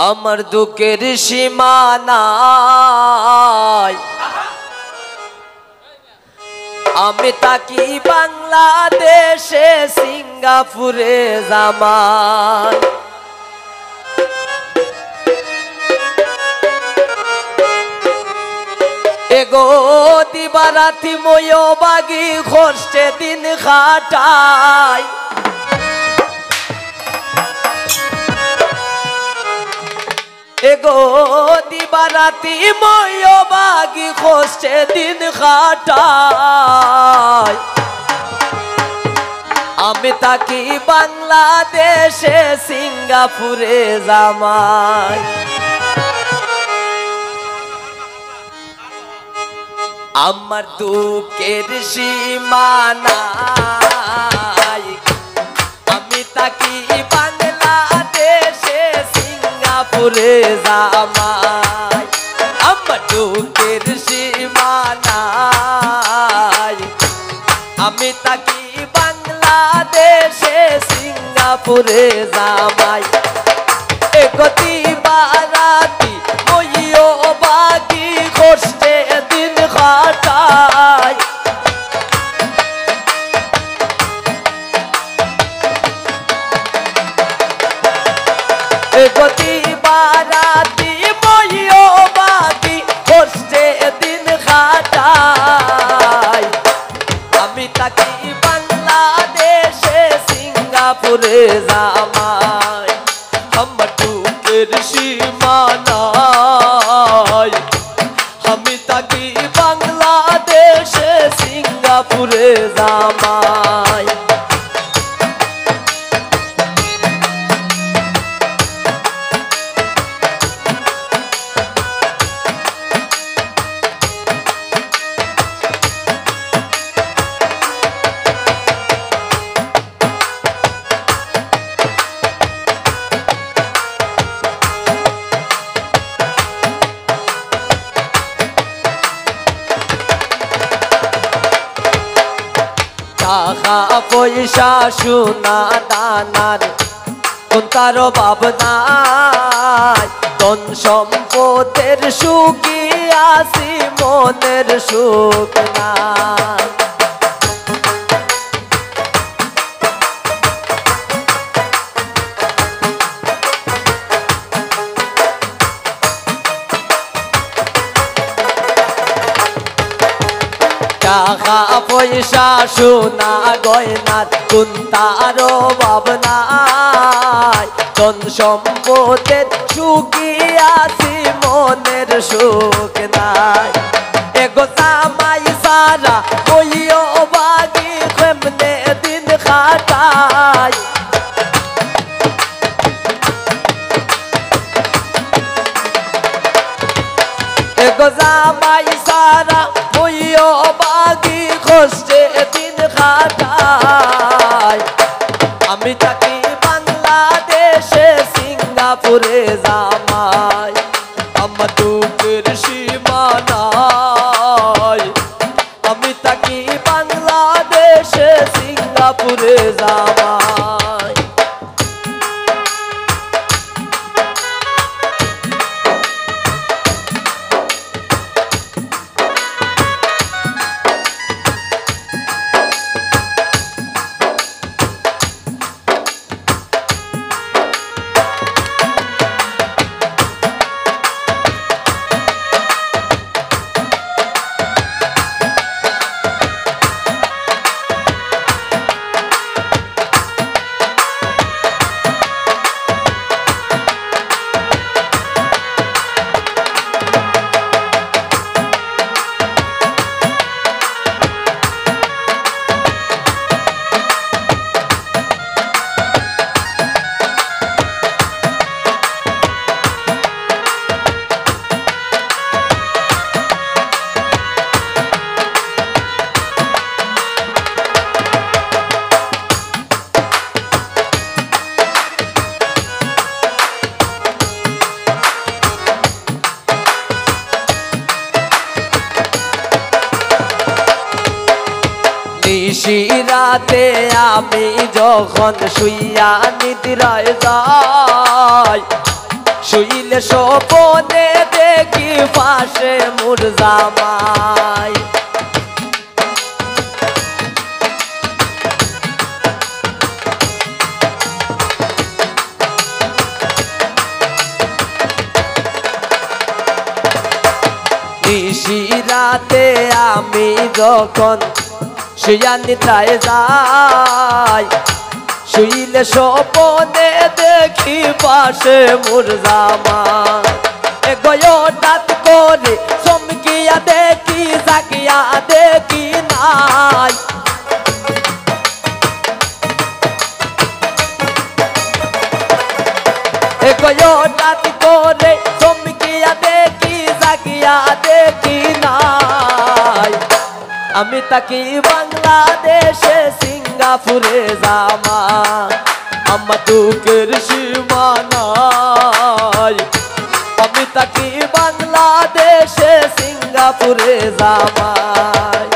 আমার দুঃখের সীমানায় আমি তাকি বাংলাদেশে সিঙ্গাপুরে জামাই এগো দিবারাতি ময়ো বাগি খরচে দিন খাটাই এগো দিবারাতি ময়ো বাগি খরচে দিন খাটাই আমি তাকি বাংলাদেশে সিঙ্গাপুরে জামাই আমার দুঃখের সীমানায় আমি তাকি বাংলাদেশে সিঙ্গাপুরে জামাই আমার দুঃখের সীমানায় আমি তাকি বাংলাদেশে সিঙ্গাপুরে জামাই একতি বারাতি মইও বাকি খরচে দিন খাটাই একতি বারাতি মইও বাকি খরচে দিন খাটাই আমি তাকি বাংলাদেশে সিঙ্গাপুরে জামাই আমার দুঃখের সীমানায় আমি তাকি বাংলাদেশে সিঙ্গাপুরে জামাই টাকা পয়সা সোনা দানার কোনটার অভাব নাই ধন সম্পদের সুখী আছি মনের সুখ নাই টাকা পয়সা সোনা গয়নার কোনটার অভাব নাই ধন সম্পদের সুখী আছি মনের সুখ নাই এগো জামাই সারা কইও বাগি কেমনে দিন খাটাই এগো জামাই সারা কইও বাগি খরচে দিন খাটাই আমি তাকি বাংলাদেশে সিঙ্গাপুরে জামাই আমার দুঃখের সীমানায় আমি তাকি বাংলাদেশে সিঙ্গাপুরে জামাই নিশিরাতে আমি যখন শুইয়া নিদ্রায় যাই শুইলে স্বপনে দেখি পাশে মোর জামাই নিশিরাতে আমি যখন শুইয়া নিদ্রায় যাই শুইলে স্বপনে দেখি পাশে মোর জামাই হঠাৎ করে চমকিয়া দেখি জাগিয়া দেখি নাই হঠাৎ করে চমকিয়া দেখি জাগিয়া দেখি নাই আমি তাকি বাংলাদেশে সিঙ্গাপুরে জামা আমার দুঃখের সীমা নাই আমি তাকি বাংলাদেশে সিঙ্গাপুরে জামাই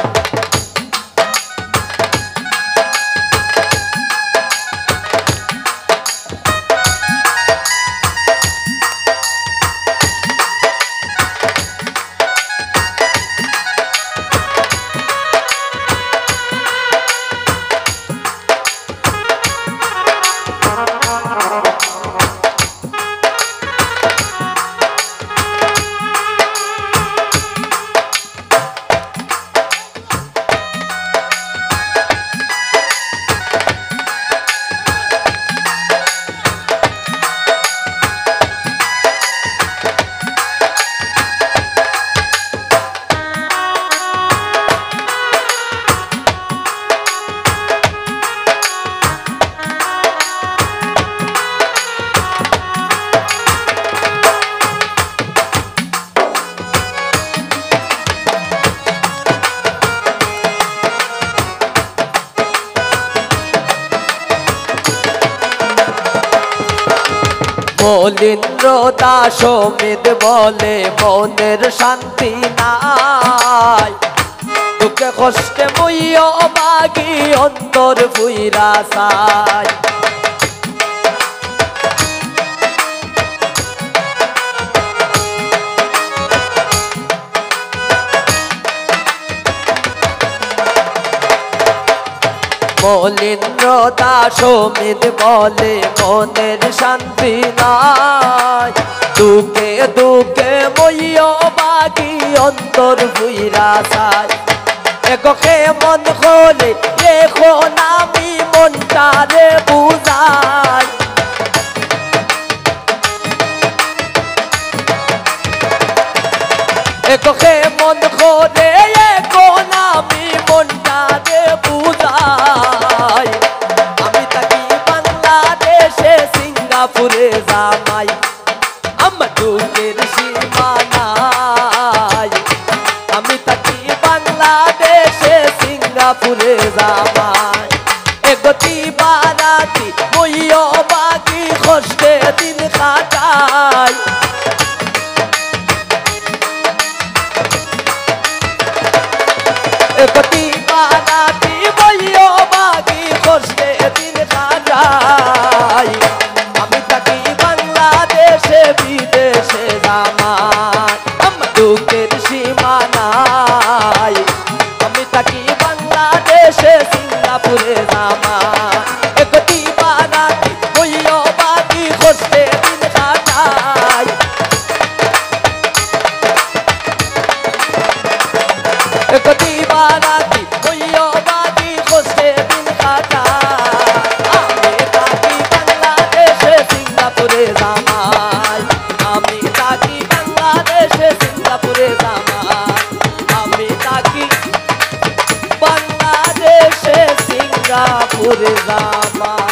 মলিন্দ্র দাস সমিত বলে মনের শান্তি নাই দুঃখে কষ্টে মুইও মাগি অন্তর ফুইরা চাই মলিন্দ্র দাস সমিত বলে মনের শান্তি নাই দুঃখে দুঃখে মইও বাকি অন্তর ফুইরা চাই একে মন খোলে এখন আমি মনটারে বুঝাই একে মন খোলে এখন আমি মনটারে বুঝাই আমি তাকি বাংলাদেশে সিঙ্গাপুরে জামাই আমার দুঃখের সীমা নাই আমি তাকি বাংলাদেশে সিঙ্গাপুরে জামাই এগতি বারাতি মইও বাকি কষ্টে দিন কাটাই এগতি বারাতি মইও বাকি কষ্টে দিন কাটাই আমি তাকি বাংলাদেশে বিদেশে জামাই আমার দুঃখের সীমা নাই আমি তাকি বাংলাদেশে সিঙ্গাপুরে জামাই এগতি বারাতি মইও বাকি কষ্টে দিন কাটাই এগতি বারাতি মইও বাকি কষ্টে দিন কাটাই আমি তাকি বাংলাদেশে সিঙ্গাপুরে জামাই আমি তাকি বাংলাদেশে সিঙ্গাপুরে জামাই আমি তাকি বাংলাদেশে সিঙ্গাপুরে জামাই